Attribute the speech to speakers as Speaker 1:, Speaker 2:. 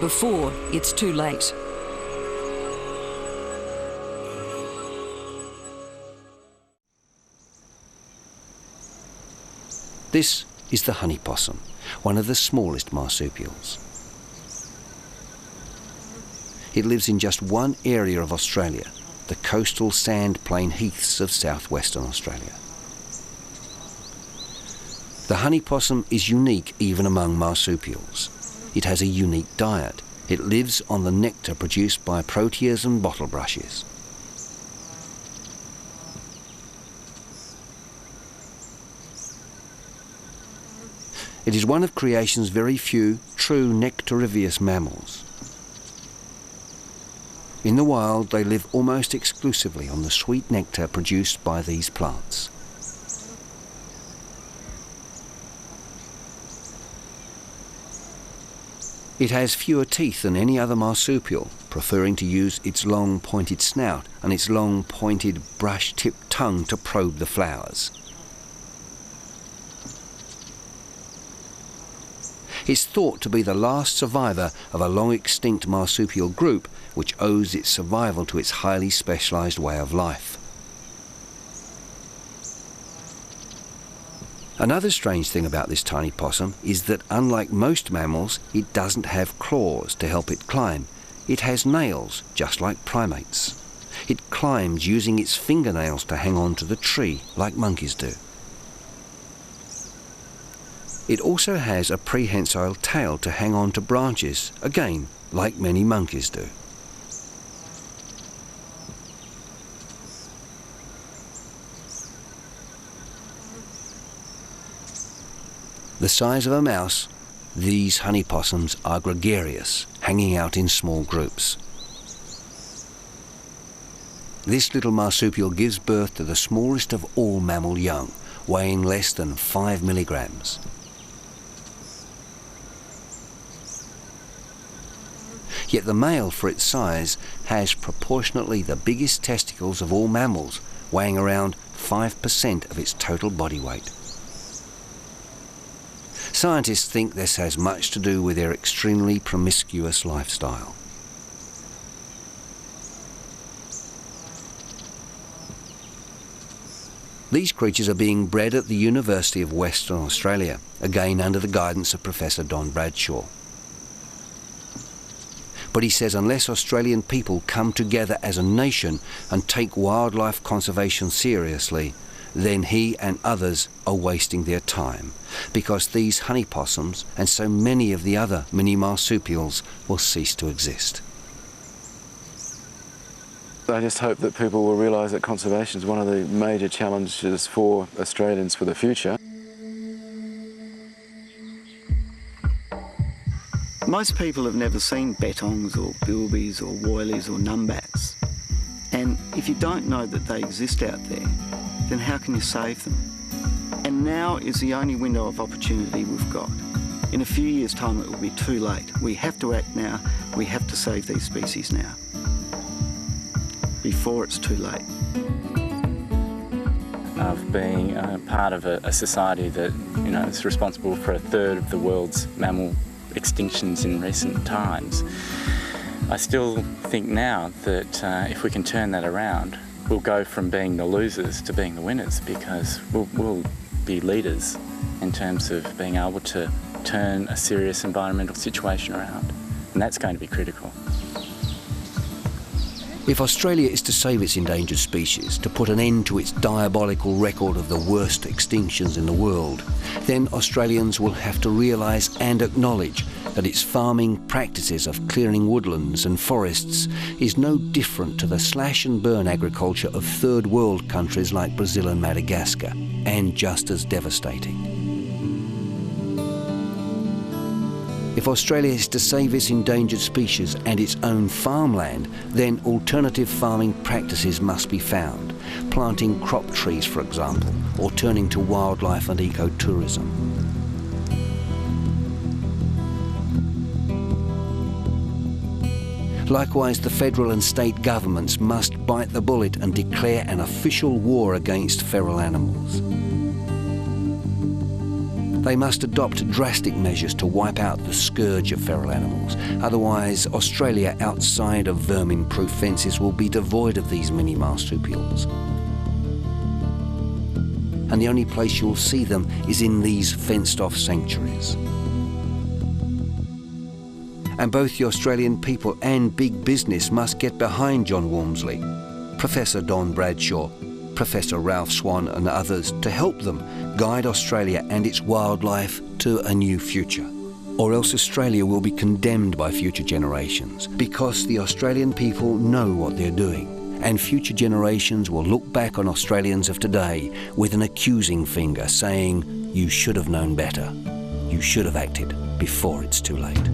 Speaker 1: before it's too late.
Speaker 2: This is the honey possum, one of the smallest marsupials. It lives in just one area of Australia, the coastal sand plain heaths of southwestern Australia. The honey possum is unique even among marsupials. It has a unique diet. It lives on the nectar produced by proteas and bottlebrushes. It is one of creation's very few true nectarivorous mammals. In the wild, they live almost exclusively on the sweet nectar produced by these plants. It has fewer teeth than any other marsupial, preferring to use its long pointed snout and its long pointed brush-tipped tongue to probe the flowers. It's thought to be the last survivor of a long-extinct marsupial group which owes its survival to its highly specialised way of life. Another strange thing about this tiny possum is that, unlike most mammals, it doesn't have claws to help it climb. It has nails, just like primates. It climbs using its fingernails to hang on to the tree, like monkeys do. It also has a prehensile tail to hang on to branches, again, like many monkeys do. The size of a mouse, these honey possums are gregarious, hanging out in small groups. This little marsupial gives birth to the smallest of all mammal young, weighing less than 5 milligrams. Yet the male, for its size, has proportionately the biggest testicles of all mammals, weighing around 5% of its total body weight. Scientists think this has much to do with their extremely promiscuous lifestyle. These creatures are being bred at the University of Western Australia, again under the guidance of Professor Don Bradshaw. But he says unless Australian people come together as a nation and take wildlife conservation seriously, then he and others are wasting their time, because these honey possums and so many of the other mini marsupials will cease to exist.
Speaker 3: I just hope that people will realise that conservation is one of the major challenges for Australians for the future.
Speaker 4: Most people have never seen bettongs or bilbies or woylies or numbats. And if you don't know that they exist out there, then how can you save them? And now is the only window of opportunity we've got. In a few years' time it will be too late. We have to act now. We have to save these species now, before it's too late.
Speaker 5: Of being part of a society that, you know, is responsible for 1/3 of the world's mammal extinctions in recent times. I still think now that if we can turn that around, we'll go from being the losers to being the winners, because we'll be leaders in terms of being able to turn a serious environmental situation around, and that's going to be critical.
Speaker 2: If Australia is to save its endangered species, to put an end to its diabolical record of the worst extinctions in the world, then Australians will have to realise and acknowledge that its farming practices of clearing woodlands and forests is no different to the slash and burn agriculture of third world countries like Brazil and Madagascar, and just as devastating. If Australia is to save its endangered species and its own farmland, then alternative farming practices must be found, planting crop trees, for example, or turning to wildlife and ecotourism. Likewise, the federal and state governments must bite the bullet and declare an official war against feral animals. They must adopt drastic measures to wipe out the scourge of feral animals. Otherwise, Australia outside of vermin-proof fences will be devoid of these mini marsupials. And the only place you'll see them is in these fenced-off sanctuaries. And both the Australian people and big business must get behind John Walmsley, Professor Don Bradshaw, Professor Ralph Swan and others to help them guide Australia and its wildlife to a new future. Or else Australia will be condemned by future generations, because the Australian people know what they're doing, and future generations will look back on Australians of today with an accusing finger saying, "You should have known better. You should have acted before it's too late."